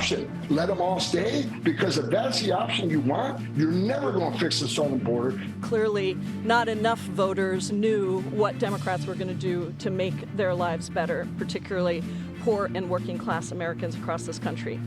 option. Let them all stay, because if that's the option you want, you're never going to fix the southern border. Clearly, not enough voters knew what Democrats were going to do to make their lives better, particularly poor and working class Americans across this country.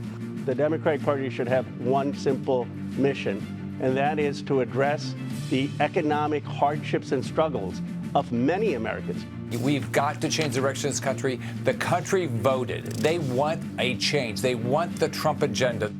The Democratic Party should have one simple mission, and that is to address the economic hardships and struggles of many Americans. We've got to change the direction of this country. The country voted. They want a change. They want the Trump agenda.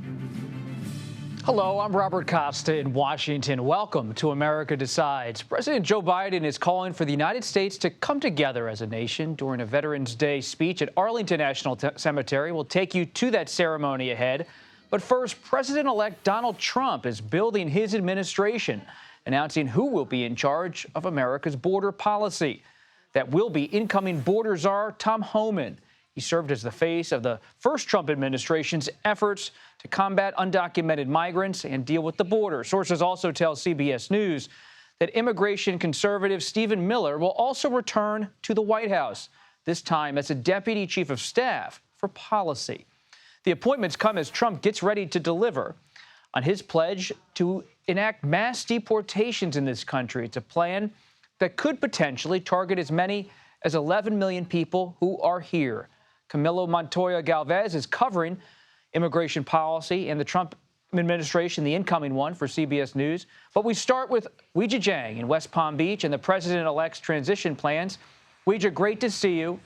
Hello, I'm Robert Costa in Washington. Welcome to America Decides. President Joe Biden is calling for the United States to come together as a nation during a Veterans Day speech at Arlington National Cemetery. We'll take you to that ceremony ahead. But first, President-elect Donald Trump is building his administration, announcing who will be in charge of America's border policy. That will be incoming border czar Tom Homan. He served as the face of the first Trump administration's efforts to combat undocumented migrants and deal with the border. Sources also tell CBS News that immigration conservative Stephen Miller will also return to the White House, this time as a deputy chief of staff for policy. The appointments come as Trump gets ready to deliver on his pledge to enact mass deportations in this country. It's a plan that could potentially target as many as 11 million people who are here. Camilo Montoya Galvez is covering immigration policy and the Trump administration, the incoming one, for CBS News. But we start with Weijia Jiang in West Palm Beach and the president-elect's transition plans. Weijia, great to see you.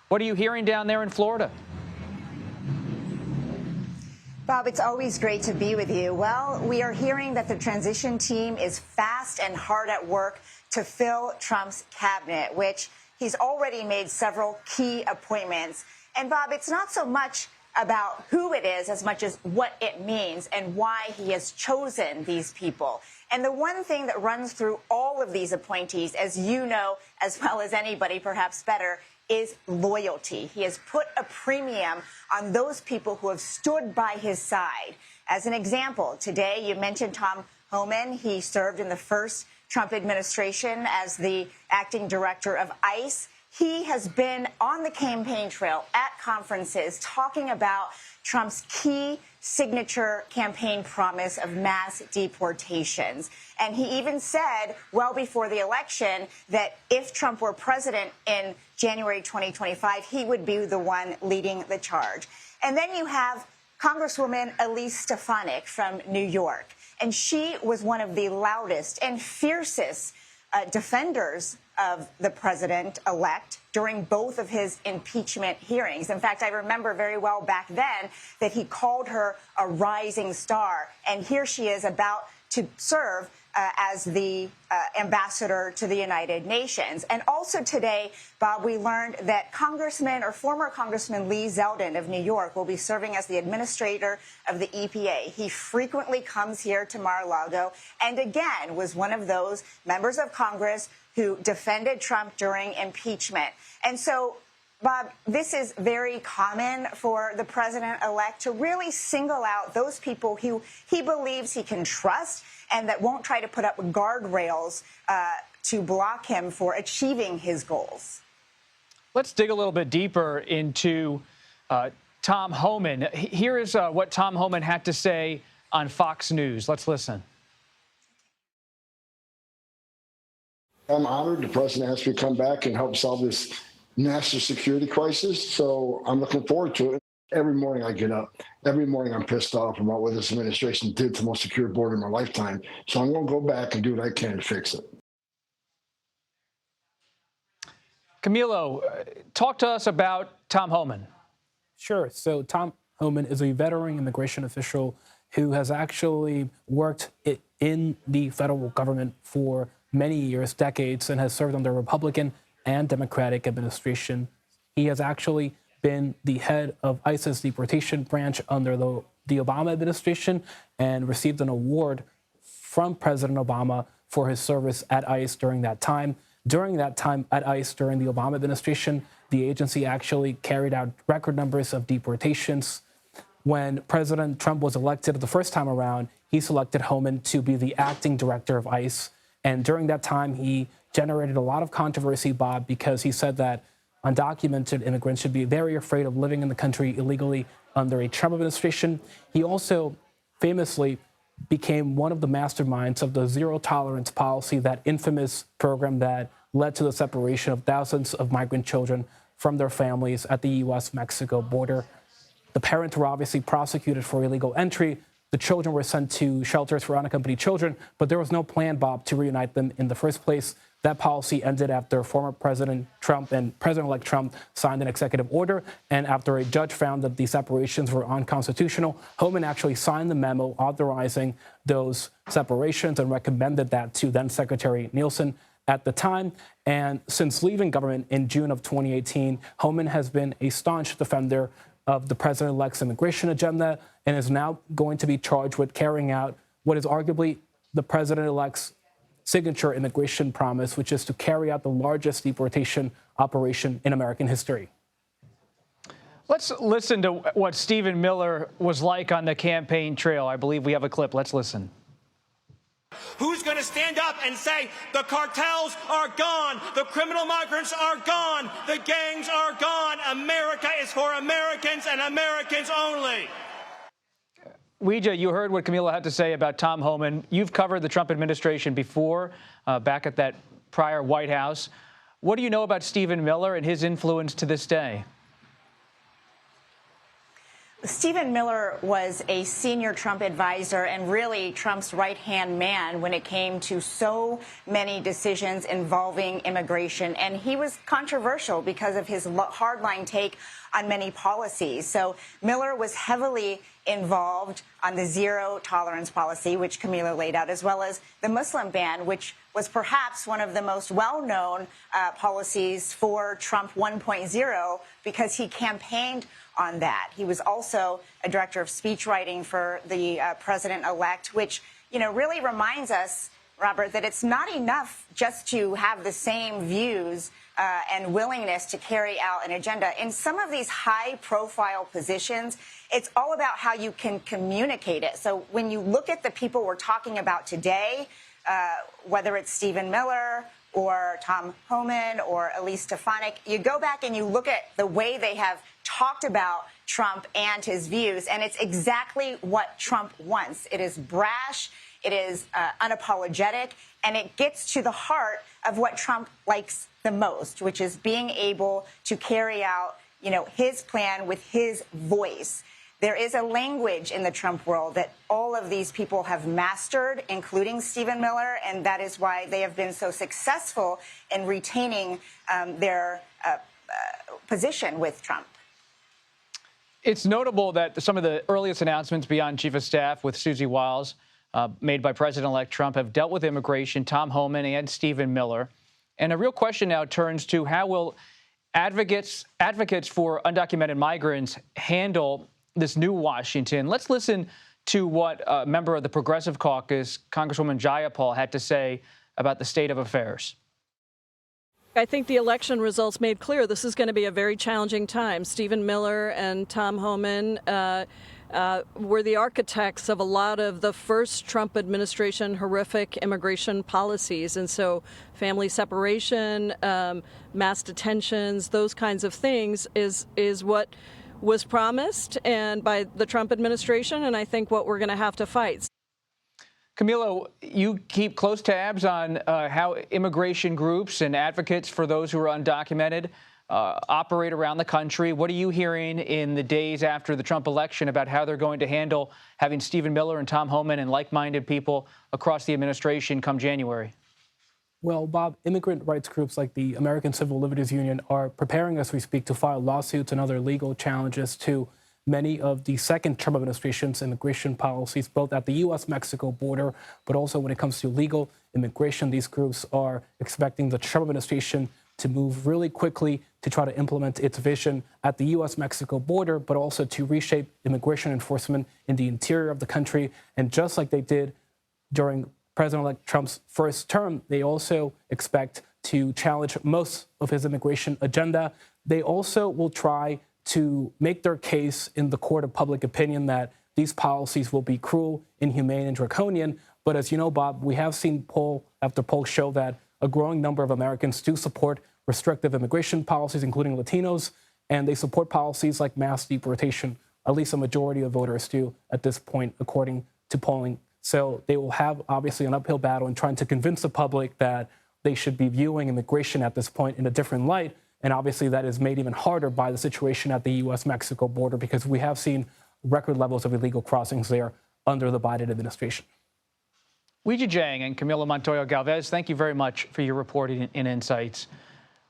What are you hearing down there in Florida? Bob, it's always great to be with you. Well, we are hearing that the transition team is fast and hard at work to fill Trump's cabinet, which he's already made several key appointments. And, Bob, it's not so much about who it is as much as what it means and why he has chosen these people. And the one thing that runs through all of these appointees, as you know as well as anybody, perhaps better, is loyalty. He has put a premium on those people who have stood by his side. As an example, today you mentioned Tom Homan. He served in the first Trump administration as the acting director of ICE. He has been on the campaign trail at conferences talking about Trump's key signature campaign promise of mass deportations. And he even said well before the election that if Trump were president in January 2025, he would be the one leading the charge. And then you have Congresswoman Elise Stefanik from New York. And she was one of the loudest and fiercest defenders of the president-elect during both of his impeachment hearings. In fact, I remember very well back then that he called her a rising star. And here she is about to serve as the ambassador to the United Nations. And also today, Bob, we learned that former Congressman Lee Zeldin of New York will be serving as the administrator of the EPA. He frequently comes here to Mar-a-Lago and again was one of those members of Congress who defended Trump during impeachment. And so, Bob, this is very common for the president-elect to really single out those people who he believes he can trust and that won't try to put up guardrails to block him for achieving his goals. Let's dig a little bit deeper into Tom Homan. Here is what Tom Homan had to say on Fox News. Let's listen. I'm honored the president asked me to come back and help solve this national security crisis. So I'm looking forward to it. Every morning I get up. Every morning I'm pissed off about what this administration did to the most secure border in my lifetime. So I'm going to go back and do what I can to fix it. Camilo, talk to us about Tom Homan. Sure. So Tom Homan is a veteran immigration official who has actually worked in the federal government for many years, decades, and has served under Republican and Democratic administration. He has actually been the head of ICE's deportation branch under the Obama administration and received an award from President Obama for his service at ICE during that time. During that time at ICE, during the Obama administration, the agency actually carried out record numbers of deportations. When President Trump was elected the first time around, he selected Homan to be the acting director of ICE. And during that time, he generated a lot of controversy, Bob, because he said that undocumented immigrants should be very afraid of living in the country illegally under a Trump administration. He also famously became one of the masterminds of the zero tolerance policy, that infamous program that led to the separation of thousands of migrant children from their families at the U.S.-Mexico border. The parents were obviously prosecuted for illegal entry. The children were sent to shelters for unaccompanied children, but there was no plan, Bob, to reunite them in the first place. That policy ended after former President Trump and President-elect Trump signed an executive order, and after a judge found that the separations were unconstitutional. Homan actually signed the memo authorizing those separations and recommended that to then-Secretary Nielsen at the time. And since leaving government in June of 2018, Homan has been a staunch defender of the president-elect's immigration agenda and is now going to be charged with carrying out what is arguably the president-elect's signature immigration promise, which is to carry out the largest deportation operation in American history. Let's listen to what Stephen Miller was like on the campaign trail. I believe we have a clip. Let's listen. Who's going to stand up and say the cartels are gone, the criminal migrants are gone, the gangs are gone, America is for Americans and Americans only? Weija, you heard what Camila had to say about Tom Homan. You've covered the Trump administration before, back at that prior White House. What do you know about Stephen Miller and his influence to this day? Stephen Miller was a senior Trump advisor and really Trump's right-hand man when it came to so many decisions involving immigration. And he was controversial because of his hardline take on many policies. So Miller was heavily involved on the zero tolerance policy, which Camila laid out, as well as the Muslim ban, which was perhaps one of the most well-known policies for Trump 1.0 because he campaigned on that. He was also a director of speech writing for the president-elect, which, you know, really reminds us, Robert, that it's not enough just to have the same views and willingness to carry out an agenda. In some of these high-profile positions, it's all about how you can communicate it. So when you look at the people we're talking about today, whether it's Stephen Miller or Tom Homan or Elise Stefanik, you go back and you look at the way they have talked about Trump and his views, and it's exactly what Trump wants. It is brash, it is unapologetic, and it gets to the heart of what Trump likes the most, which is being able to carry out, you know, his plan with his voice. There is a language in the Trump world that all of these people have mastered, including Stephen Miller, and that is why they have been so successful in retaining their position with Trump. It's notable that some of the earliest announcements beyond Chief of Staff with Susie Wiles made by President-elect Trump have dealt with immigration, Tom Homan and Stephen Miller. And a real question now turns to how will advocates for undocumented migrants handle this new Washington. Let's listen to what a member of the Progressive Caucus, Congresswoman Jayapal, had to say about the state of affairs. I think the election results made clear this is going to be a very challenging time. Stephen Miller and Tom Homan were the architects of a lot of the first Trump administration horrific immigration policies. And so family separation, mass detentions, those kinds of things is what was promised and by the Trump administration, and I think what we're going to have to fight. Camilo, you keep close tabs on how immigration groups and advocates for those who are undocumented operate around the country. What are you hearing in the days after the Trump election about how they're going to handle having Stephen Miller and Tom Homan and like-minded people across the administration come January? Well, Bob, immigrant rights groups like the American Civil Liberties Union are preparing as we speak to file lawsuits and other legal challenges to many of the second Trump administration's immigration policies, both at the U.S.-Mexico border, but also when it comes to legal immigration. These groups are expecting the Trump administration to move really quickly to try to implement its vision at the U.S.-Mexico border, but also to reshape immigration enforcement in the interior of the country. And just like they did during President-elect Trump's first term, they also expect to challenge most of his immigration agenda. They also will try to make their case in the court of public opinion that these policies will be cruel, inhumane, and draconian. But as you know, Bob, we have seen poll after poll show that a growing number of Americans do support restrictive immigration policies, including Latinos, and they support policies like mass deportation at least a majority of voters do at this point, according to polling. So they will have, obviously, an uphill battle in trying to convince the public that they should be viewing immigration at this point in a different light. And obviously that is made even harder by the situation at the U.S.-Mexico border, because we have seen record levels of illegal crossings there under the Biden administration. Weijia Jiang and Camila Montoya Galvez, thank you very much for your reporting and insights.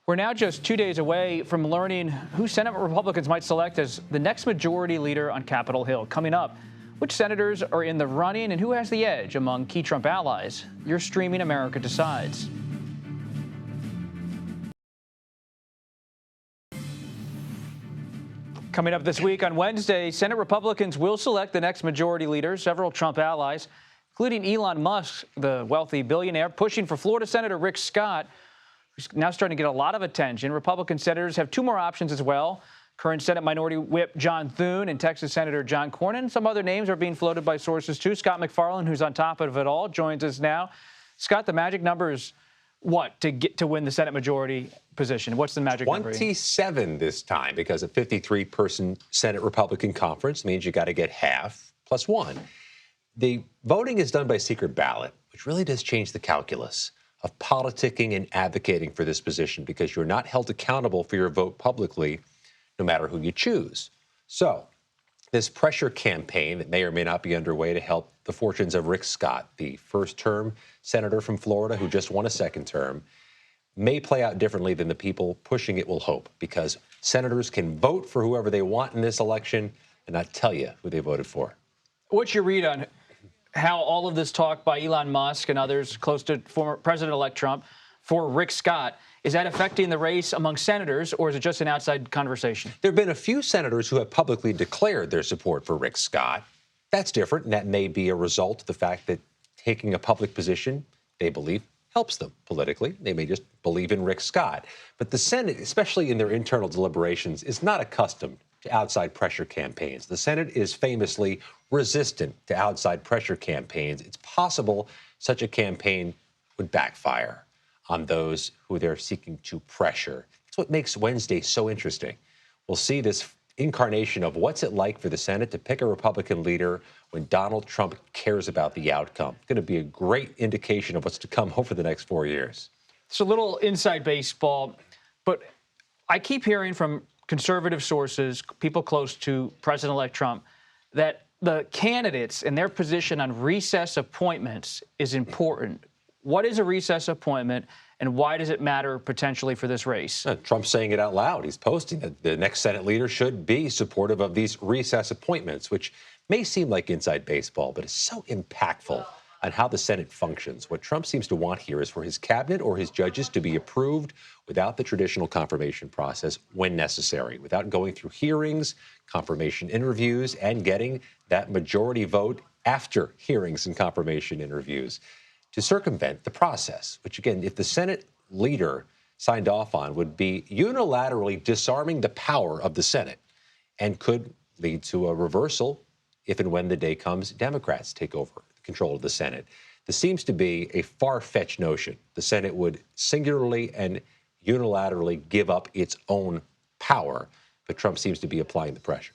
We're now just 2 days away from learning who Senate Republicans might select as the next majority leader on Capitol Hill. Coming up, which senators are in the running and who has the edge among key Trump allies? You're streaming America Decides. Coming up this week on Wednesday, Senate Republicans will select the next majority leader. Several Trump allies, including Elon Musk, the wealthy billionaire, pushing for Florida Senator Rick Scott, who's now starting to get a lot of attention. Republican senators have two more options as well. Current Senate Minority Whip John Thune and Texas Senator John Cornyn. Some other names are being floated by sources too. Scott McFarlane, who's on top of it all, joins us now. Scott, the magic number is what to win the Senate majority position? What's the magic number? 27 this time, because a 53-person Senate Republican conference means you got to get half plus one. The voting is done by secret ballot, which really does change the calculus of politicking and advocating for this position, because you're not held accountable for your vote publicly, no matter who you choose. So this pressure campaign that may or may not be underway to help the fortunes of Rick Scott, the first-term senator from Florida who just won a second term, may play out differently than the people pushing it will hope, because senators can vote for whoever they want in this election and not tell you who they voted for. What's your read on how all of this talk by Elon Musk and others close to former President-elect Trump for Rick Scott, is that affecting the race among senators, or is it just an outside conversation? There have been a few senators who have publicly declared their support for Rick Scott. That's different, and that may be a result of the fact that taking a public position, they believe, helps them politically. They may just believe in Rick Scott. But the Senate, especially in their internal deliberations, is not accustomed to outside pressure campaigns. The Senate is famously resistant to outside pressure campaigns. It's possible such a campaign would backfire on those who they're seeking to pressure. That's what makes Wednesday so interesting. We'll see this incarnation of what's it like for the Senate to pick a Republican leader when Donald Trump cares about the outcome. It's going to be a great indication of what's to come over the next 4 years. It's a little inside baseball, but I keep hearing from conservative sources, people close to President-elect Trump, that the candidates and their position on recess appointments is important. What is a recess appointment, and why does it matter potentially for this race? Trump's saying it out loud. He's posting that the next Senate leader should be supportive of these recess appointments, which may seem like inside baseball, but it's so impactful on how the Senate functions. What Trump seems to want here is for his cabinet or his judges to be approved without the traditional confirmation process when necessary, without going through hearings, confirmation interviews, and getting that majority vote after hearings and confirmation interviews, to circumvent the process, which, again, if the Senate leader signed off on, would be unilaterally disarming the power of the Senate and could lead to a reversal if and when the day comes Democrats take over control of the Senate. This seems to be a far-fetched notion. The Senate would singularly and unilaterally give up its own power, but Trump seems to be applying the pressure.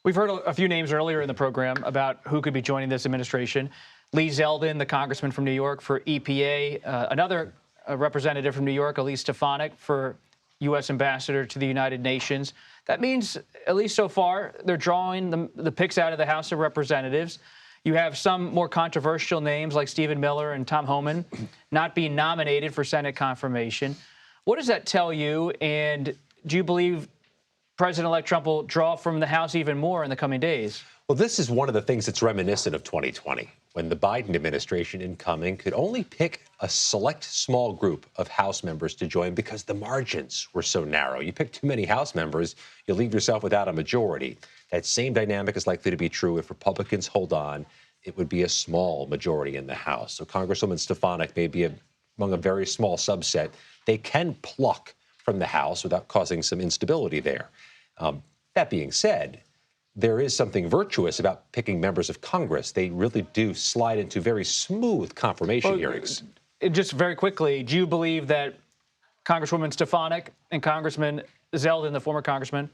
We've heard a few names earlier in the program about who could be joining this administration. Lee Zeldin, the congressman from New York for EPA, another representative from New York, Elise Stefanik, for U.S. ambassador to the United Nations. That means, at least so far, they're drawing the picks out of the House of Representatives. You have some more controversial names like Stephen Miller and Tom Homan not being nominated for Senate confirmation. What does that tell you? And do you believe President-elect Trump will draw from the House even more in the coming days? Well, this is one of the things that's reminiscent of 2020, when the Biden administration incoming could only pick a select small group of House members to join because the margins were so narrow. You pick too many House members, you leave yourself without a majority. That same dynamic is likely to be true if Republicans hold on. It would be a small majority in the House. So Congresswoman Stefanik may be among a very small subset they can pluck from the House without causing some instability there. That being said, there is something virtuous about picking members of Congress. They really do slide into very smooth confirmation hearings. Just very quickly, do you believe that Congresswoman Stefanik and Congressman Zeldin, the former congressman,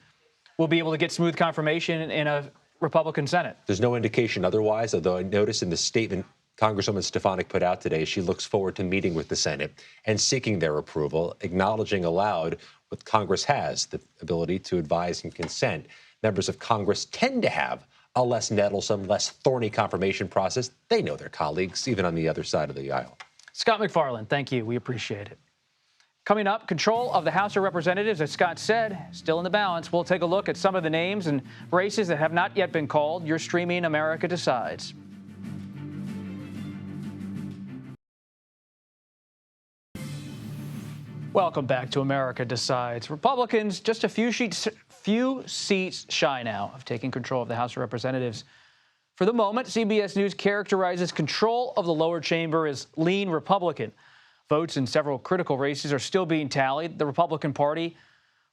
we'll be able to get smooth confirmation in a Republican Senate. There's no indication otherwise, although I noticed in the statement Congresswoman Stefanik put out today, she looks forward to meeting with the Senate and seeking their approval, acknowledging aloud what Congress has, the ability to advise and consent. Members of Congress tend to have a less nettlesome, less thorny confirmation process. They know their colleagues, even on the other side of the aisle. Scott McFarland, thank you. We appreciate it. Coming up, control of the House of Representatives, as Scott said, still in the balance. We'll take a look at some of the names and races that have not yet been called. You're streaming America Decides. Welcome back to America Decides. Republicans just a few seats shy now of taking control of the House of Representatives. For the moment, CBS News characterizes control of the lower chamber as lean Republican. Votes in several critical races are still being tallied. The Republican Party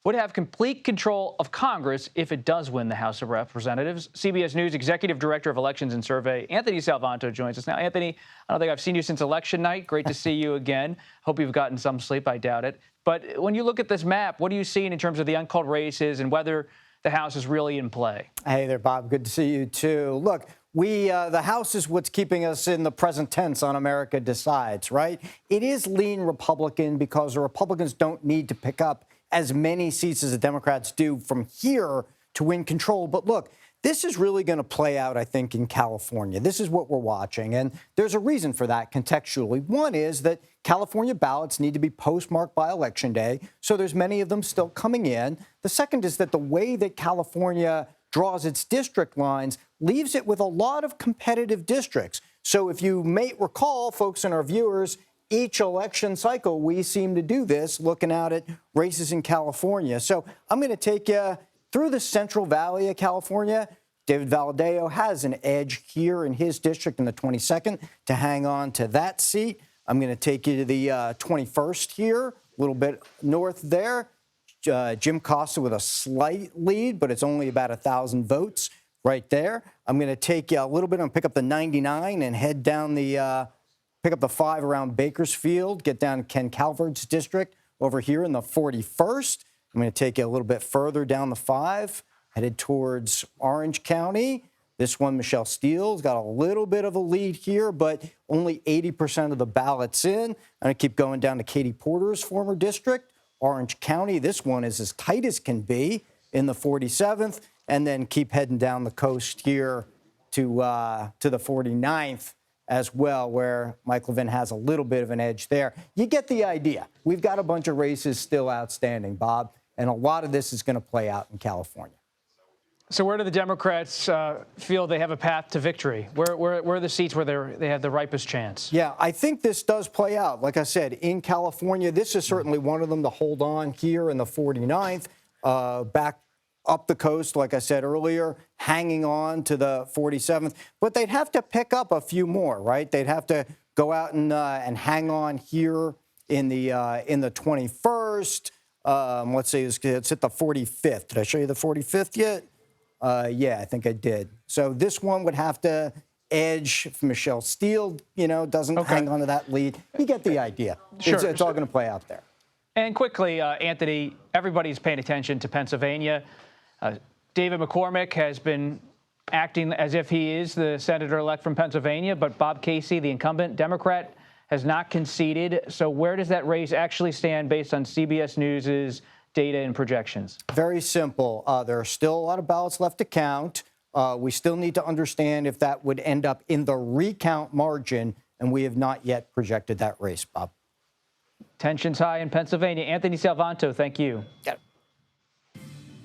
would have complete control of Congress if it does win the House of Representatives. CBS News Executive Director of Elections and Survey, Anthony Salvanto, joins us now. Anthony, I don't think I've seen you since election night. Great to see you again. Hope you've gotten some sleep. I doubt it. But when you look at this map, what are you seeing in terms of the uncalled races and whether the House is really in play? Hey there, Bob. Good to see you, too. Look, the House is what's keeping us in the present tense on America Decides, right? It is lean Republican because the Republicans don't need to pick up as many seats as the Democrats do from here to win control. But look, this is really going to play out, I think, in California. This is what we're watching. And there's a reason for that contextually. One is that California ballots need to be postmarked by Election Day. So there's many of them still coming in. The second is that the way that California draws its district lines leaves it with a lot of competitive districts. So if you may recall, folks and our viewers, each election cycle, we seem to do this, looking out at races in California. So I'm going to take you through the Central Valley of California. David Valadao has an edge here in his district in the 22nd to hang on to that seat. I'm going to take you to the 21st here, a little bit north there. Jim Costa with a slight lead, but it's only about 1,000 votes right there. I'm going to take you a little bit and pick up the 99 and head down the pick up the 5 around Bakersfield, get down to Ken Calvert's district over here in the 41st. I'm going to take you a little bit further down the 5, headed towards Orange County. This one, Michelle Steele's got a little bit of a lead here, but only 80% of the ballots in. I'm going to keep going down to Katie Porter's former district, Orange County. This one is as tight as can be in the 47th, and then keep heading down the coast here to the 49th. As well, where Mike Levin has a little bit of an edge there. You get the idea. We've got a bunch of races still outstanding, Bob, and a lot of this is going to play out in California. So where do the Democrats feel they have a path to victory? Where are the seats where they have the ripest chance? Yeah, I think this does play out. Like I said, in California, this is certainly one of them to hold on here in the 49th, back up the coast, like I said earlier, hanging on to the 47th. But they'd have to pick up a few more, right? They'd have to go out and hang on here in the 21st. Let's see, it's at the 45th. Did I show you the 45th yet? Yeah, I think I did. So this one would have to edge Michelle Steele, doesn't hang on to that lead. You get the idea. Sure. It's all going to play out there. And quickly, Anthony, everybody's paying attention to Pennsylvania. David McCormick has been acting as if he is the senator-elect from Pennsylvania, but Bob Casey, the incumbent Democrat, has not conceded. So where does that race actually stand based on CBS News' data and projections? Very simple. There are still a lot of ballots left to count. We still need to understand if that would end up in the recount margin, and we have not yet projected that race, Bob. Tensions high in Pennsylvania. Anthony Salvanto, thank you. Yeah.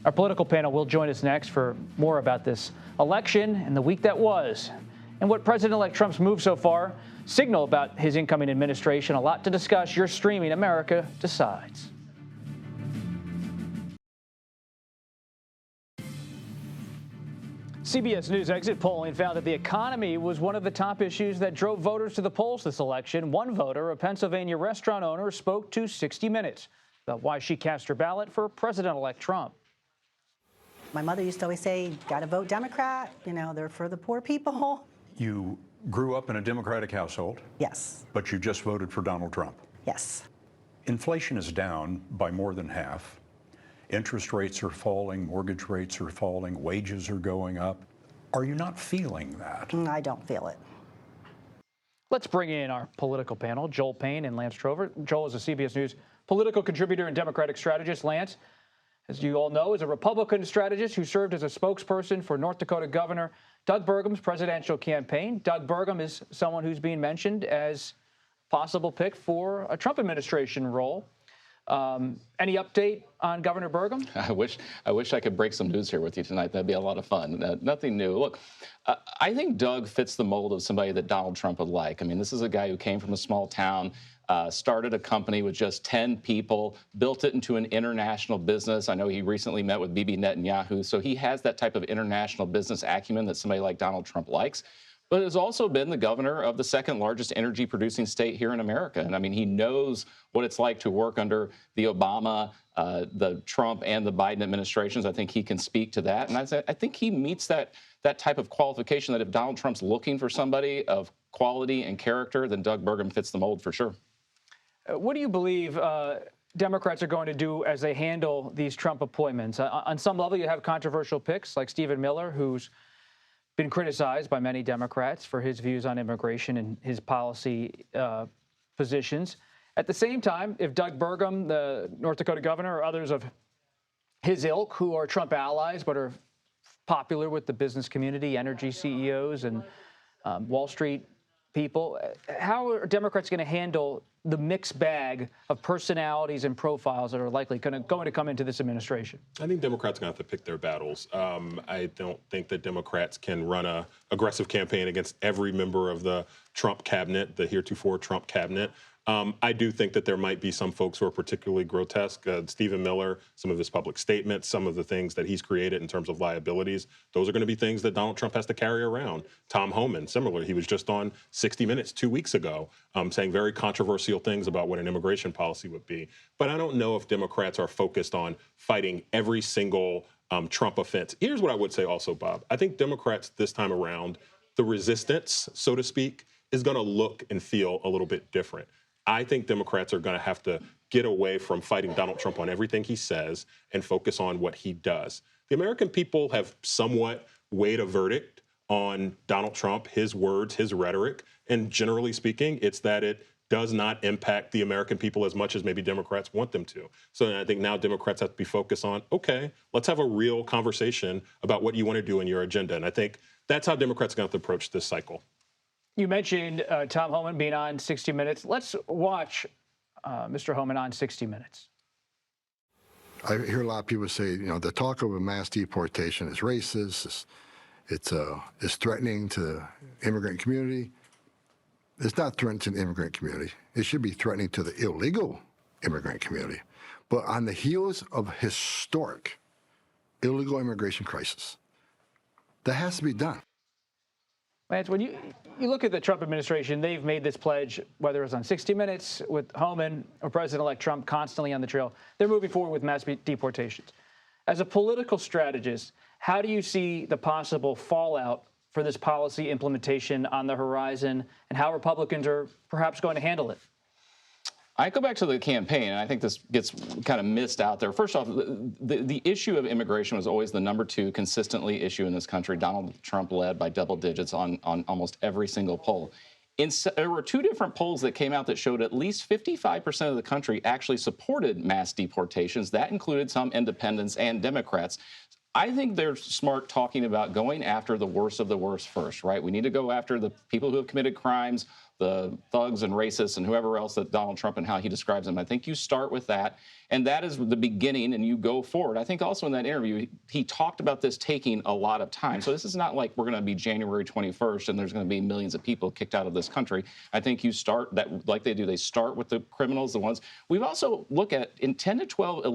Our political panel will join us next for more about this election and the week that was, and what President-elect Trump's move so far signal about his incoming administration. A lot to discuss. You're streaming America Decides. CBS News exit polling found that the economy was one of the top issues that drove voters to the polls this election. One voter, a Pennsylvania restaurant owner, spoke to 60 Minutes about why she cast her ballot for President-elect Trump. My mother used to always say, gotta vote Democrat, they're for the poor people. You grew up in a Democratic household. Yes. But you just voted for Donald Trump. Yes. Inflation is down by more than half. Interest rates are falling, mortgage rates are falling, wages are going up. Are you not feeling that? I don't feel it. Let's bring in our political panel, Joel Payne and Lance Trover. Joel is a CBS News political contributor and Democratic strategist. Lance, as you all know, is a Republican strategist who served as a spokesperson for North Dakota Governor Doug Burgum's presidential campaign. Doug Burgum is someone who's being mentioned as possible pick for a Trump administration role. Any update on Governor Burgum? I wish I could break some news here with you tonight. That'd be a lot of fun. Nothing new. Look, I think Doug fits the mold of somebody that Donald Trump would like. I mean, this is a guy who came from a small town, started a company with just 10 people, built it into an international business. I know he recently met with Bibi Netanyahu, so he has that type of international business acumen that somebody like Donald Trump likes. But has also been the governor of the second largest energy producing state here in America. And I mean, he knows what it's like to work under the Obama, the Trump, and the Biden administrations. I think he can speak to that. And I think he meets that type of qualification that if Donald Trump's looking for somebody of quality and character, then Doug Burgum fits the mold for sure. What do you believe Democrats are going to do as they handle these Trump appointments? On some level, you have controversial picks like Stephen Miller, who's been criticized by many Democrats for his views on immigration and his policy positions. At the same time, if Doug Burgum, the North Dakota governor, or others of his ilk who are Trump allies but are popular with the business community, energy CEOs, and Wall Street people, how are Democrats going to handle the mixed bag of personalities and profiles that are likely going to come into this administration? I think Democrats are going to have to pick their battles. I don't think that Democrats can run an aggressive campaign against every member of the Trump cabinet, the heretofore Trump cabinet. I do think that there might be some folks who are particularly grotesque. Stephen Miller, some of his public statements, some of the things that he's created in terms of liabilities, those are going to be things that Donald Trump has to carry around. Tom Homan, similarly, he was just on 60 Minutes 2 weeks ago saying very controversial things about what an immigration policy would be. But I don't know if Democrats are focused on fighting every single Trump offense. Here's what I would say also, Bob. I think Democrats this time around, the resistance, so to speak, is going to look and feel a little bit different. I think Democrats are going to have to get away from fighting Donald Trump on everything he says and focus on what he does. The American people have somewhat weighed a verdict on Donald Trump, his words, his rhetoric, and generally speaking, it's that it does not impact the American people as much as maybe Democrats want them to. So I think now Democrats have to be focused on, okay, let's have a real conversation about what you want to do in your agenda. And I think that's how Democrats are going to have to approach this cycle. You mentioned Tom Homan being on 60 Minutes. Let's watch Mr. Homan on 60 Minutes. I hear a lot of people say, the talk of a mass deportation is racist. It's threatening to the immigrant community. It's not threatening to the immigrant community. It should be threatening to the illegal immigrant community. But on the heels of historic illegal immigration crisis, that has to be done. Lance, when you look at the Trump administration, they've made this pledge, whether it's on 60 Minutes with Homan or President-elect Trump constantly on the trail. They're moving forward with mass deportations. As a political strategist, how do you see the possible fallout for this policy implementation on the horizon and how Republicans are perhaps going to handle it? I go back to the campaign, and I think this gets kind of missed out there. First off, the issue of immigration was always the #2 consistently issue in this country. Donald Trump led by double digits on almost every single poll. There were 2 different polls that came out that showed at least 55% of the country actually supported mass deportations. That included some independents and Democrats. I think they're smart talking about going after the worst of the worst first, right? We need to go after the people who have committed crimes, the thugs and racists and whoever else that Donald Trump and how he describes them. I think you start with that, and that is the beginning, and you go forward. I think also in that interview, he talked about this taking a lot of time. So this is not like we're going to be January 21st and there's going to be millions of people kicked out of this country. I think you start that like they do. They start with the criminals, the ones. We've also looked at in 10 to 12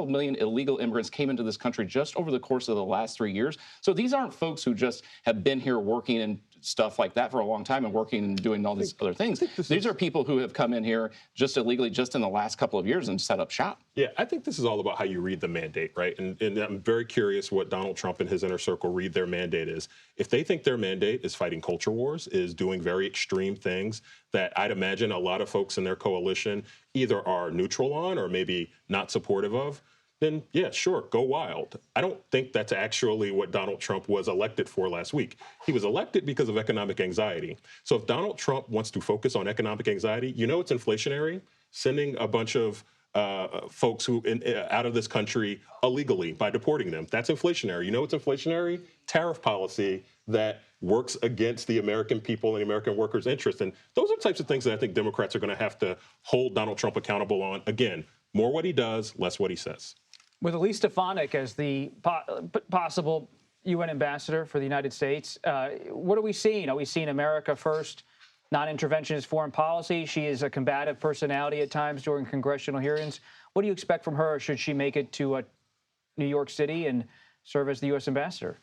million illegal immigrants came into this country just over the course of the last 3 years. So these aren't folks who just have been here working and stuff like that for a long time and working and doing all these other things. These are people who have come in here just illegally just in the last couple of years and set up shop. Yeah, I think this is all about how you read the mandate, right? And I'm very curious what Donald Trump and his inner circle read their mandate is. If they think their mandate is fighting culture wars, is doing very extreme things that I'd imagine a lot of folks in their coalition either are neutral on or maybe not supportive of, then yeah, sure, go wild. I don't think that's actually what Donald Trump was elected for last week. He was elected because of economic anxiety. So if Donald Trump wants to focus on economic anxiety, you know it's inflationary, sending a bunch of folks who out of this country illegally by deporting them. That's inflationary. You know it's inflationary? Tariff policy that works against the American people and the American workers' interest. And those are the types of things that I think Democrats are going to have to hold Donald Trump accountable on. Again, more what he does, less what he says. With Elise Stefanik as the possible UN ambassador for the United States, what are we seeing? Are we seeing America first, non-interventionist foreign policy? She is a combative personality at times during congressional hearings. What do you expect from her should she make it to New York City and serve as the U.S. ambassador?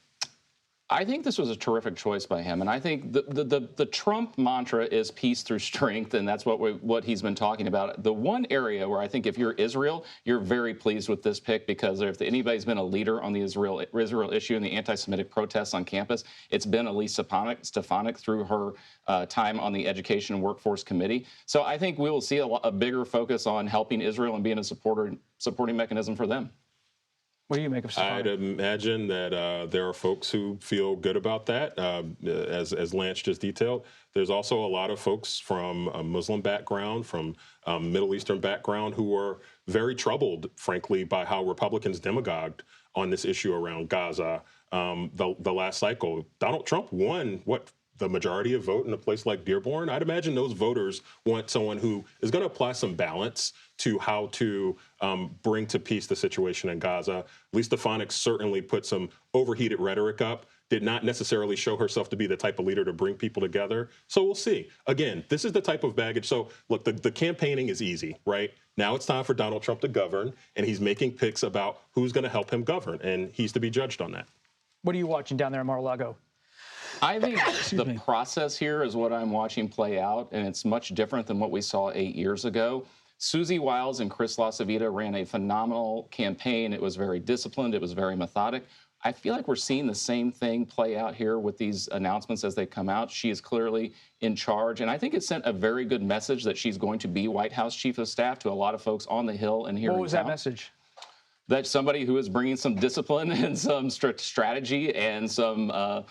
I think this was a terrific choice by him, and I think the Trump mantra is peace through strength, and that's what he's been talking about. The one area where I think if you're Israel, you're very pleased with this pick, because if anybody's been a leader on the Israel issue and the anti-Semitic protests on campus, it's been Elise Stefanik through her time on the Education and Workforce Committee. So I think we will see a bigger focus on helping Israel and being a supporting mechanism for them. What do you make of Stefanik? I'd imagine that there are folks who feel good about that, as Lance just detailed. There's also a lot of folks from a Muslim background, from Middle Eastern background, who are very troubled, frankly, by how Republicans demagogued on this issue around Gaza the last cycle. Donald Trump won, the majority of vote in a place like Dearborn. I'd imagine those voters want someone who is going to apply some balance to how to bring to peace the situation in Gaza. Elise Stefanik certainly put some overheated rhetoric up, did not necessarily show herself to be the type of leader to bring people together. So we'll see. Again, this is the type of baggage. So look, the campaigning is easy, right? Now it's time for Donald Trump to govern, and he's making picks about who's going to help him govern, and he's to be judged on that. What are you watching down there in Mar-a-Lago? I think the process here is what I'm watching play out, and it's much different than what we saw 8 years ago. Susie Wiles and Chris LaCivita ran a phenomenal campaign. It was very disciplined. It was very methodic. I feel like we're seeing the same thing play out here with these announcements as they come out. She is clearly in charge, and I think it sent a very good message that she's going to be White House Chief of Staff to a lot of folks on the Hill and here in town. What was that message? That somebody who is bringing some discipline and some strategy and some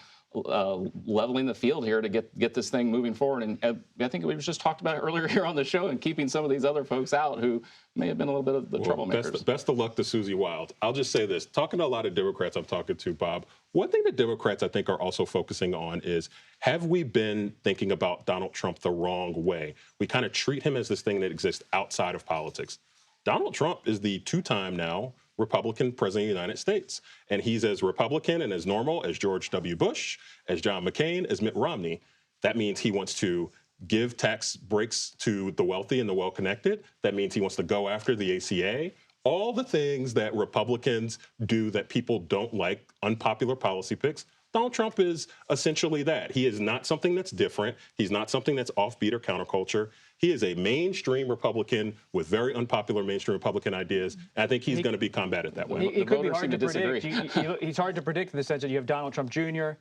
leveling the field here to get this thing moving forward. And I think we just talked about it earlier here on the show, and keeping some of these other folks out who may have been a little bit of the troublemakers. Best of luck to Susie Wild. I'll just say this. Talking to a lot of Democrats I'm talking to, Bob, one thing that Democrats I think are also focusing on is, have we been thinking about Donald Trump the wrong way? We kind of treat him as this thing that exists outside of politics. Donald Trump is the two-time now Republican president of the United States. And he's as Republican and as normal as George W. Bush, as John McCain, as Mitt Romney. That means he wants to give tax breaks to the wealthy and the well-connected. That means he wants to go after the ACA. All the things that Republicans do that people don't like, unpopular policy picks. Donald Trump is essentially that. He is not something that's different. He's not something that's offbeat or counterculture. He is a mainstream Republican with very unpopular mainstream Republican ideas. And I think he's going to be combated that way. It could be hard to predict. He's hard to predict in the sense that you have Donald Trump Jr.,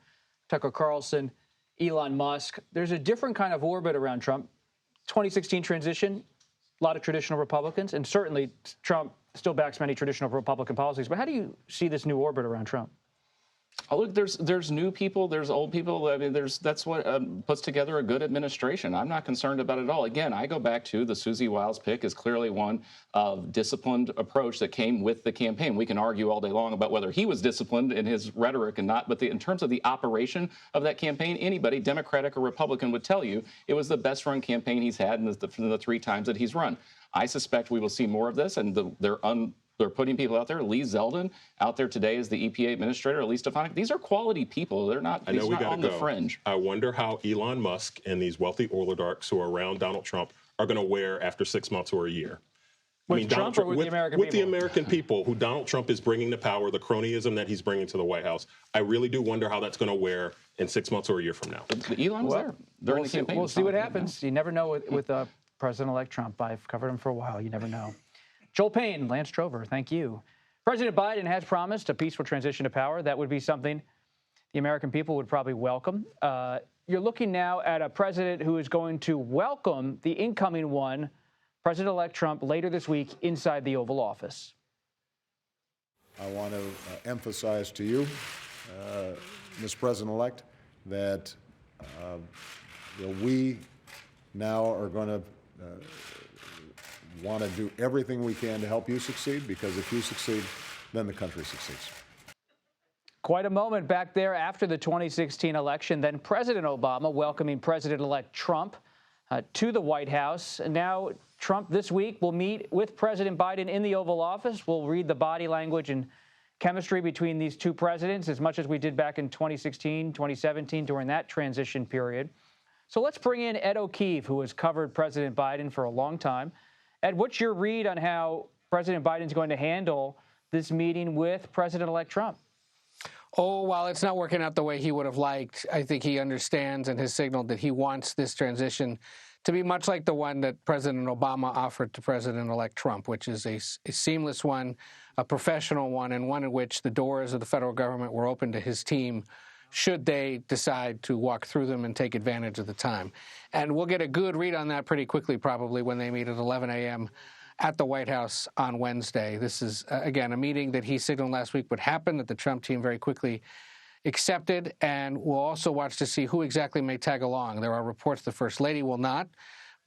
Tucker Carlson, Elon Musk. There's a different kind of orbit around Trump. 2016 transition, a lot of traditional Republicans, and certainly Trump still backs many traditional Republican policies. But how do you see this new orbit around Trump? Oh, look, there's new people, there's old people. I mean, that's what puts together a good administration. I'm not concerned about it at all. Again, I go back to the Susie Wiles pick is clearly one of disciplined approach that came with the campaign. We can argue all day long about whether he was disciplined in his rhetoric and not, but in terms of the operation of that campaign, anybody, Democratic or Republican, would tell you it was the best run campaign he's had in the 3 times that he's run. I suspect we will see more of this, and they're putting people out there. Lee Zeldin out there today as the EPA administrator. Elise Stefanik. These are quality people. They're not, on the fringe. I wonder how Elon Musk and these wealthy oligarchs who are around Donald Trump are going to wear after 6 months or a year. With Trump or with the American people? With the American people who Donald Trump is bringing to power, the cronyism that he's bringing to the White House. I really do wonder how that's going to wear in 6 months or a year from now. Elon was there during the campaign. We'll see what happens. You never know with President-elect Trump. I've covered him for a while. You never know. Joel Payne, Lance Trover, thank you. President Biden has promised a peaceful transition to power. That would be something the American people would probably welcome. You're looking now at a president who is going to welcome the incoming one, President-elect Trump, later this week inside the Oval Office. I want to emphasize to you, Ms. President-elect, that we now are going to want to do everything we can to help you succeed, because if you succeed, then the country succeeds. Quite a moment back there after the 2016 election. Then President Obama welcoming President-elect Trump to the White House. And now Trump this week will meet with President Biden in the Oval Office. We'll read the body language and chemistry between these two presidents as much as we did back in 2016, 2017 during that transition period. So let's bring in Ed O'Keefe, who has covered President Biden for a long time. Ed, what's your read on how President Biden's going to handle this meeting with President-elect Trump? Oh, while it's not working out the way he would have liked, I think he understands and has signaled that he wants this transition to be much like the one that President Obama offered to President-elect Trump, which is a seamless one, a professional one, and one in which the doors of the federal government were open to his team should they decide to walk through them and take advantage of the time. And we'll get a good read on that pretty quickly, probably, when they meet at 11 a.m. at the White House on Wednesday. This is, again, a meeting that he signaled last week would happen, that the Trump team very quickly accepted, and we'll also watch to see who exactly may tag along. There are reports the First Lady will not,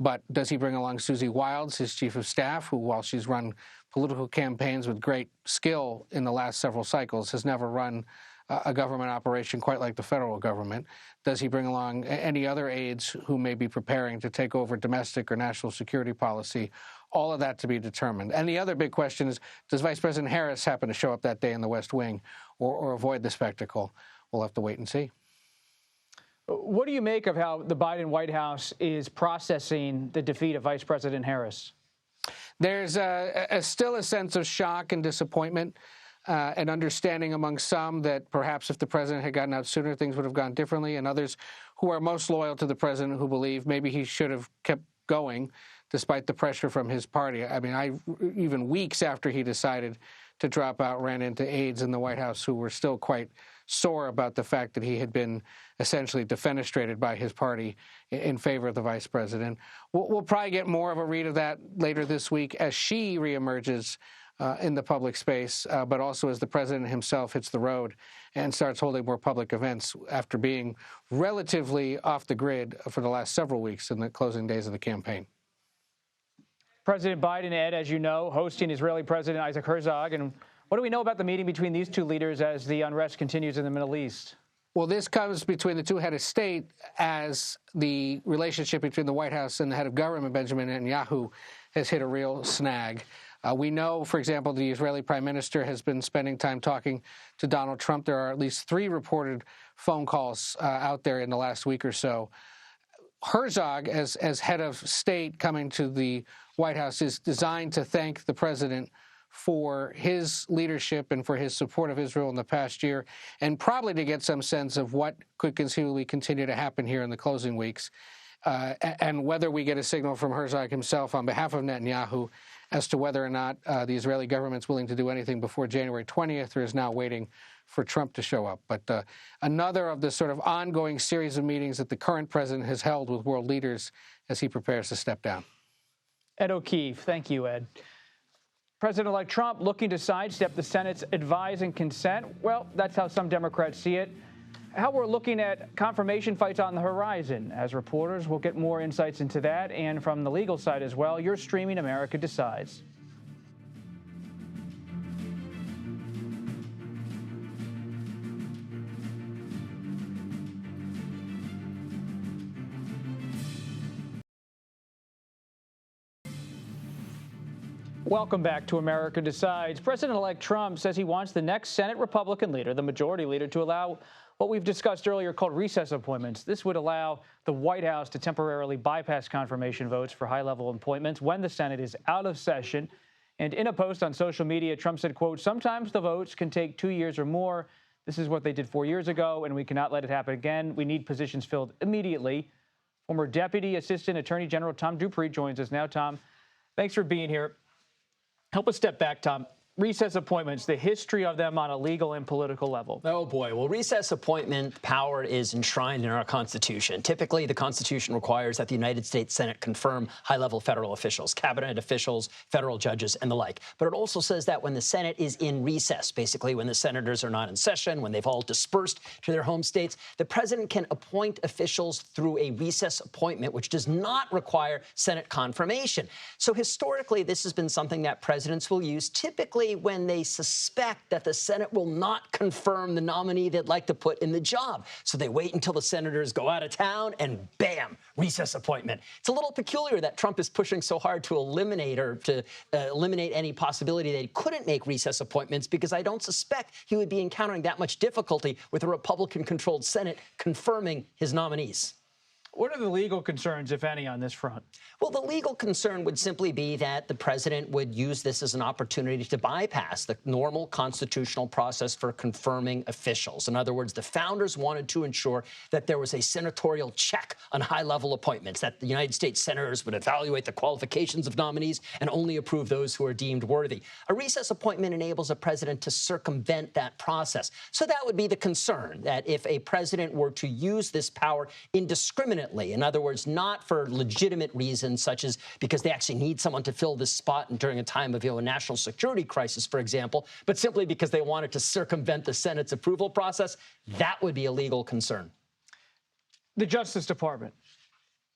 but does he bring along Susie Wiles, his chief of staff, who, while she's run political campaigns with great skill in the last several cycles, has never run a government operation quite like the federal government? Does he bring along any other aides who may be preparing to take over domestic or national security policy? All of that to be determined. And the other big question is, does Vice President Harris happen to show up that day in the West Wing or avoid the spectacle? We'll have to wait and see. What do you make of how the Biden White House is processing the defeat of Vice President Harris? There's still a sense of shock and disappointment. And understanding among some that perhaps if the president had gotten out sooner, things would have gone differently, and others who are most loyal to the president who believe maybe he should have kept going despite the pressure from his party. I mean, even weeks after he decided to drop out, ran into aides in the White House who were still quite sore about the fact that he had been essentially defenestrated by his party in favor of the vice president. We'll probably get more of a read of that later this week as she reemerges in the public space, but also as the president himself hits the road and starts holding more public events after being relatively off the grid for the last several weeks in the closing days of the campaign. President Biden, Ed, as you know, hosting Israeli President Isaac Herzog. And what do we know about the meeting between these two leaders as the unrest continues in the Middle East? Well, this comes between the two head of state as the relationship between the White House and the head of government, Benjamin Netanyahu, has hit a real snag. We know, for example, the Israeli prime minister has been spending time talking to Donald Trump. There are at least 3 reported phone calls out there in the last week or so. Herzog, as head of state coming to the White House, is designed to thank the president for his leadership and for his support of Israel in the past year, and probably to get some sense of what could conceivably continue to happen here in the closing weeks, and whether we get a signal from Herzog himself on behalf of Netanyahu as to whether or not the Israeli government's willing to do anything before January 20th, or is now waiting for Trump to show up. But another of the sort of ongoing series of meetings that the current president has held with world leaders as he prepares to step down. Ed O'Keefe, thank you, Ed. President-elect Trump looking to sidestep the Senate's advise and consent. Well, that's how some Democrats see it. How we're looking at confirmation fights on the horizon. As reporters, we'll get more insights into that, and from the legal side as well. You're streaming America Decides. Welcome back to America Decides. President-elect Trump says he wants the next Senate Republican leader, the majority leader, to allow what we've discussed earlier called recess appointments. This would allow the White House to temporarily bypass confirmation votes for high-level appointments when the Senate is out of session. And in a post on social media, Trump said, quote, "Sometimes the votes can take 2 years or more. This is what they did 4 years ago, and we cannot let it happen again. We need positions filled immediately." Former Deputy Assistant Attorney General Tom Dupree joins us now. Tom, thanks for being here. Help us step back, Tom. recess appointments, the history of them on a legal and political level. Oh, boy. Well, recess appointment power is enshrined in our Constitution. Typically, the Constitution requires that the United States Senate confirm high-level federal officials, cabinet officials, federal judges, and the like. But it also says that when the Senate is in recess, basically when the senators are not in session, when they've all dispersed to their home states, the president can appoint officials through a recess appointment, which does not require Senate confirmation. So historically, this has been something that presidents will use, typically when they suspect that the Senate will not confirm the nominee they'd like to put in the job. So they wait until the senators go out of town and bam, recess appointment. It's a little peculiar that Trump is pushing so hard to eliminate any possibility that he couldn't make recess appointments, because I don't suspect he would be encountering that much difficulty with a Republican-controlled Senate confirming his nominees. What are the legal concerns, if any, on this front? Well, the legal concern would simply be that the president would use this as an opportunity to bypass the normal constitutional process for confirming officials. In other words, the founders wanted to ensure that there was a senatorial check on high-level appointments, that the United States senators would evaluate the qualifications of nominees and only approve those who are deemed worthy. A recess appointment enables a president to circumvent that process. So that would be the concern, that if a president were to use this power indiscriminately, in other words, not for legitimate reasons, such as because they actually need someone to fill this spot during a time of a national security crisis, for example, but simply because they wanted to circumvent the Senate's approval process, that would be a legal concern. The Justice Department.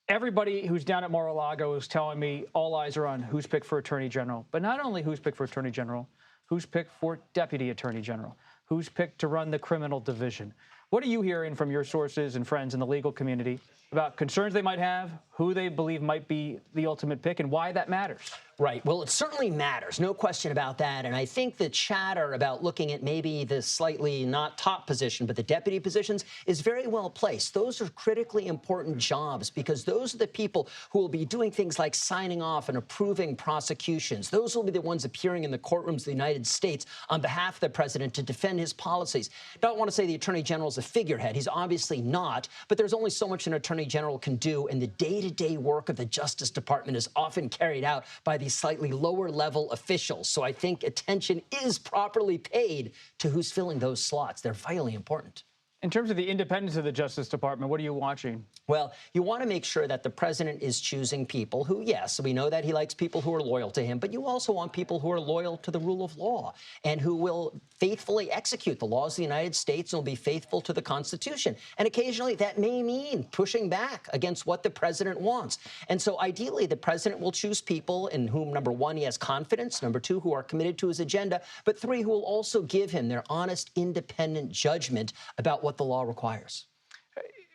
Everybody who's down at Mar-a-Lago is telling me all eyes are on who's picked for Attorney General. But not only who's picked for Attorney General, who's picked for Deputy Attorney General, who's picked to run the criminal division. What are you hearing from your sources and friends in the legal community about concerns they might have, who they believe might be the ultimate pick, and why that matters? Right. Well, it certainly matters. No question about that. And I think the chatter about looking at maybe the slightly not top position, but the deputy positions is very well placed. Those are critically important jobs, because those are the people who will be doing things like signing off and approving prosecutions. Those will be the ones appearing in the courtrooms of the United States on behalf of the president to defend his policies. Don't want to say the Attorney General is a figurehead. He's obviously not, but there's only so much an Attorney General can do, and the day-to-day work of the Justice Department is often carried out by these slightly lower-level officials. So I think attention is properly paid to who's filling those slots. They're vitally important. In terms of the independence of the Justice Department, what are you watching? Well, you want to make sure that the president is choosing people who, yes, we know that he likes people who are loyal to him, but you also want people who are loyal to the rule of law and who will faithfully execute the laws of the United States and will be faithful to the Constitution. And occasionally that may mean pushing back against what the president wants. And so ideally, the president will choose people in whom, number one, he has confidence, number two, who are committed to his agenda, but three, who will also give him their honest, independent judgment about what the law requires.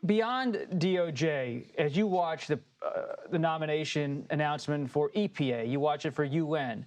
Beyond DOJ, as you watch the nomination announcement for EPA, you watch it for UN,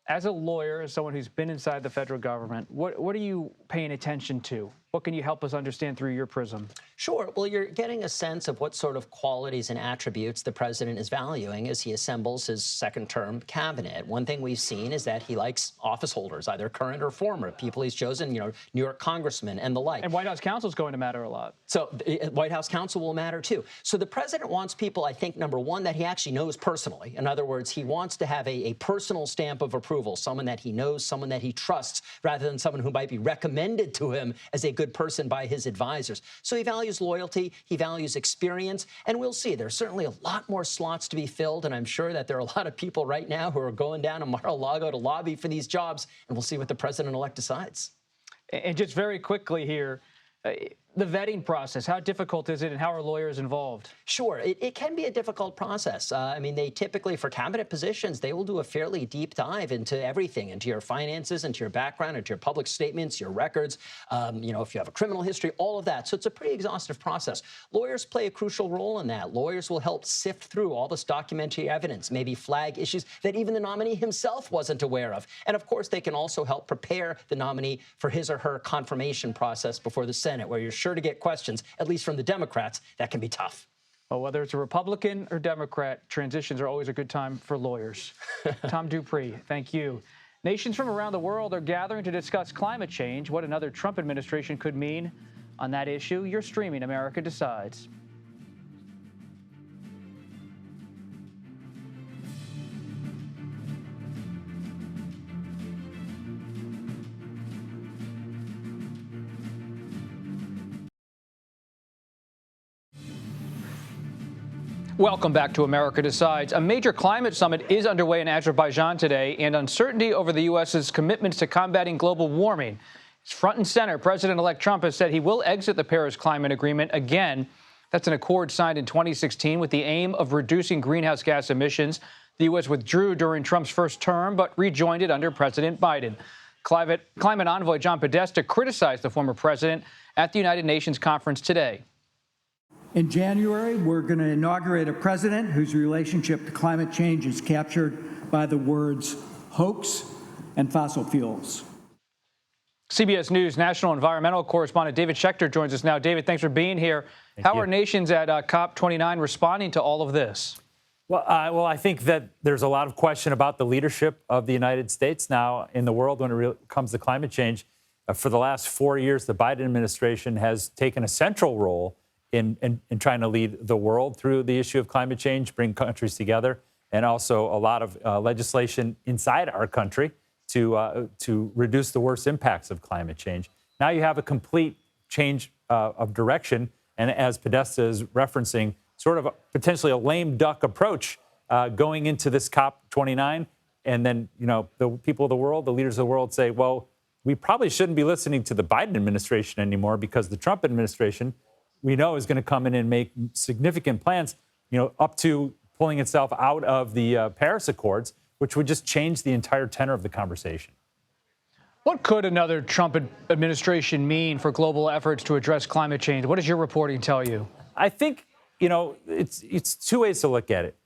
as a lawyer, as someone who's been inside the federal government, what are you paying attention to? What can you help us understand through your prism? Sure. Well, you're getting a sense of what sort of qualities and attributes the president is valuing as he assembles his second-term cabinet. One thing we've seen is that he likes office holders, either current or former, people he's chosen, New York congressmen and the like. And White House counsel is going to matter a lot. So White House counsel will matter, too. So the president wants people, I think, number one, that he actually knows personally. In other words, he wants to have a personal stamp of approval, someone that he knows, someone that he trusts, rather than someone who might be recommended to him as a good person by his advisors. So he values loyalty, he values experience, and we'll see. There's certainly a lot more slots to be filled, and I'm sure that there are a lot of people right now who are going down to Mar-a-Lago to lobby for these jobs, and we'll see what the president-elect decides. And just very quickly here, the vetting process, how difficult is it and how are lawyers involved? Sure. It can be a difficult process. I mean, they typically, for cabinet positions, they will do a fairly deep dive into everything, into your finances, into your background, into your public statements, your records, if you have a criminal history, all of that. So it's a pretty exhaustive process. Lawyers play a crucial role in that. Lawyers will help sift through all this documentary evidence, maybe flag issues that even the nominee himself wasn't aware of. And of course, they can also help prepare the nominee for his or her confirmation process before the Senate, where you're sure to get questions, at least from the Democrats. That can be tough. Well, whether it's a Republican or Democrat, transitions are always a good time for lawyers. Tom Dupree, thank you. Nations from around the world are gathering to discuss climate change, what another Trump administration could mean on that issue. You're streaming America Decides. Welcome back to America Decides. A major climate summit is underway in Azerbaijan today, and uncertainty over the U.S.'s commitments to combating global warming is front and center. President-elect Trump has said he will exit the Paris Climate Agreement again. That's an accord signed in 2016 with the aim of reducing greenhouse gas emissions. The U.S. withdrew during Trump's first term, but rejoined it under President Biden. Climate envoy John Podesta criticized the former president at the United Nations conference today. In January, we're going to inaugurate a president whose relationship to climate change is captured by the words hoax and fossil fuels. CBS News national environmental correspondent David Schechter joins us now. David, thanks for being here. How are nations at COP29 responding to all of this? Well, I think that there's a lot of question about the leadership of the United States now in the world when it comes to climate change. For the last 4 years, the Biden administration has taken a central role in trying to lead the world through the issue of climate change, bring countries together, and also a lot of legislation inside our country to reduce the worst impacts of climate change. Now you have a complete change of direction, and as Podesta is referencing, sort of potentially a lame duck approach going into this COP29. And then, the people of the world, the leaders of the world say, well, we probably shouldn't be listening to the Biden administration anymore because the Trump administration, we know, is going to come in and make significant plans, up to pulling itself out of the Paris Accords, which would just change the entire tenor of the conversation. What could another Trump administration mean for global efforts to address climate change? What does your reporting tell you? I think, it's two ways to look at it.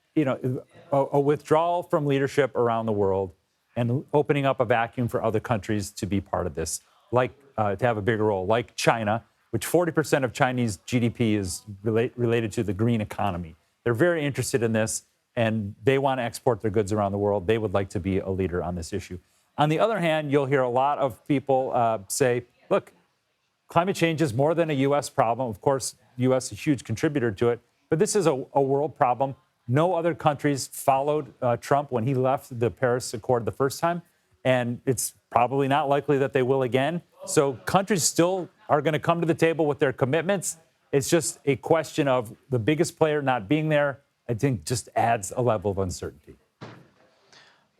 A withdrawal from leadership around the world and opening up a vacuum for other countries to be part of this, like to have a bigger role, like China, which 40% of Chinese GDP is related to the green economy. They're very interested in this, and they want to export their goods around the world. They would like to be a leader on this issue. On the other hand, you'll hear a lot of people say, look, climate change is more than a U.S. problem. Of course, the U.S. is a huge contributor to it, but this is a world problem. No other countries followed Trump when he left the Paris Accord the first time, and it's probably not likely that they will again. So countries still are going to come to the table with their commitments. It's just a question of the biggest player not being there, I think, just adds a level of uncertainty.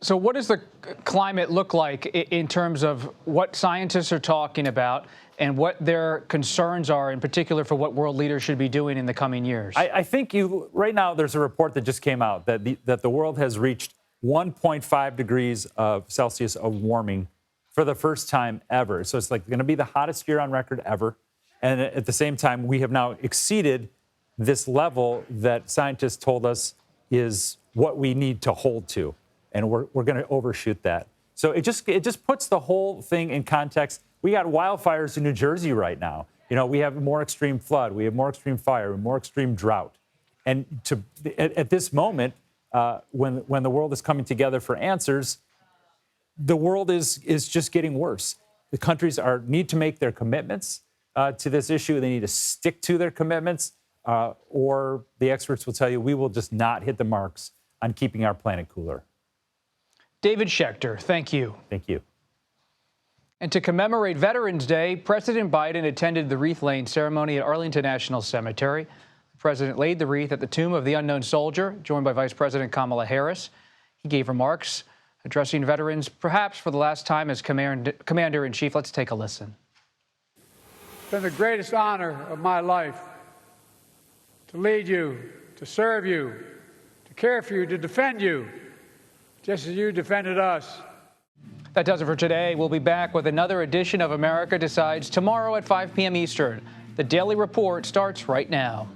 So what does the climate look like in terms of what scientists are talking about and what their concerns are, in particular for what world leaders should be doing in the coming years? I think right now there's a report that just came out that the world has reached 1.5 degrees of Celsius of warming for the first time ever. So it's like going to be the hottest year on record ever. And at the same time, we have now exceeded this level that scientists told us is what we need to hold to. And we're going to overshoot that. So it just puts the whole thing in context. We got wildfires in New Jersey right now. We have more extreme flood. We have more extreme fire, more extreme drought. And at this moment, when the world is coming together for answers, the world is just getting worse. The countries need to make their commitments to this issue. They need to stick to their commitments, or the experts will tell you we will just not hit the marks on keeping our planet cooler. David Schechter, thank you. Thank you. And to commemorate Veterans Day, President Biden attended the wreath-laying ceremony at Arlington National Cemetery. The president laid the wreath at the tomb of the unknown soldier, joined by Vice President Kamala Harris. He gave remarks addressing veterans, perhaps for the last time as Commander-in-Chief. Let's take a listen. It's been the greatest honor of my life to lead you, to serve you, to care for you, to defend you, just as you defended us. That does it for today. We'll be back with another edition of America Decides tomorrow at 5 p.m. Eastern. The Daily Report starts right now.